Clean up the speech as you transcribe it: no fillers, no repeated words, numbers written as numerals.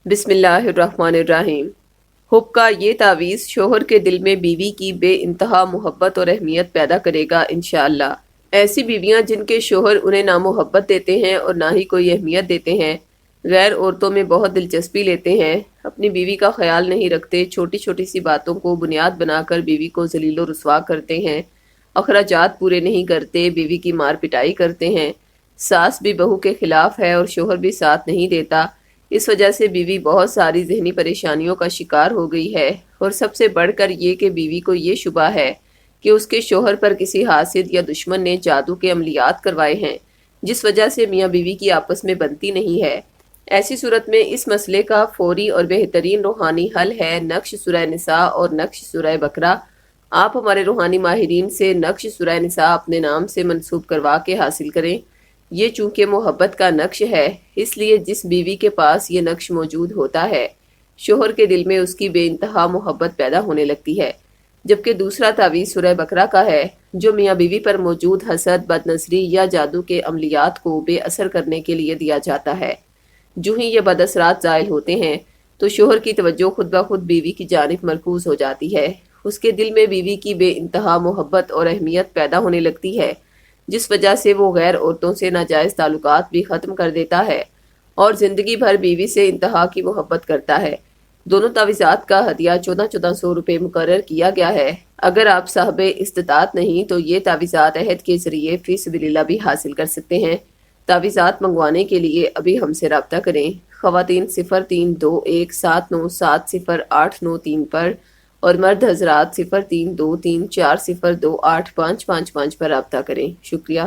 بسم اللہ الرحمن الرحیم۔ حب کا یہ تعویذ شوہر کے دل میں بیوی کی بے انتہا محبت اور اہمیت پیدا کرے گا انشاءاللہ۔ ایسی بیویاں جن کے شوہر انہیں نہ محبت دیتے ہیں اور نہ ہی کوئی اہمیت دیتے ہیں، غیر عورتوں میں بہت دلچسپی لیتے ہیں، اپنی بیوی کا خیال نہیں رکھتے، چھوٹی چھوٹی سی باتوں کو بنیاد بنا کر بیوی کو ذلیل و رسوا کرتے ہیں، اخراجات پورے نہیں کرتے، بیوی کی مار پٹائی کرتے ہیں، ساس بھی بہو کے خلاف ہے اور شوہر بھی ساتھ نہیں دیتا، اس وجہ سے بیوی بہت ساری ذہنی پریشانیوں کا شکار ہو گئی ہے، اور سب سے بڑھ کر یہ کہ بیوی کو یہ شبہ ہے کہ اس کے شوہر پر کسی حاسد یا دشمن نے جادو کے عملیات کروائے ہیں، جس وجہ سے میاں بیوی کی آپس میں بنتی نہیں ہے۔ ایسی صورت میں اس مسئلے کا فوری اور بہترین روحانی حل ہے نقش سورہ نساء اور نقش سورہ بقرہ۔ آپ ہمارے روحانی ماہرین سے نقش سورہ نساء اپنے نام سے منسوب کروا کے حاصل کریں۔ یہ چونکہ محبت کا نقش ہے، اس لیے جس بیوی کے پاس یہ نقش موجود ہوتا ہے، شوہر کے دل میں اس کی بے انتہا محبت پیدا ہونے لگتی ہے۔ جبکہ دوسرا تعویذ سورہ بقرہ کا ہے، جو میاں بیوی پر موجود حسد، بد نظری یا جادو کے عملیات کو بے اثر کرنے کے لیے دیا جاتا ہے۔ جو ہی یہ بد اثرات زائل ہوتے ہیں تو شوہر کی توجہ خود بخود بیوی کی جانب مرکوز ہو جاتی ہے، اس کے دل میں بیوی کی بے انتہا محبت اور اہمیت پیدا ہونے لگتی ہے، جس وجہ سے وہ غیر عورتوں سے ناجائز تعلقات بھی ختم کر دیتا ہے اور زندگی بھر بیوی سے انتہا کی محبت کرتا ہے۔ دونوں تعویذات کا ہدیہ 1400 روپے مقرر کیا گیا ہے۔ اگر آپ صاحب استطاعت نہیں تو یہ تعویذات عہد کے ذریعے فی سبیل اللہ بھی حاصل کر سکتے ہیں۔ تعویذات منگوانے کے لیے ابھی ہم سے رابطہ کریں۔ خواتین 0321707083 پر اور مرد حضرات 032340285555 پر رابطہ کریں۔ شکریہ۔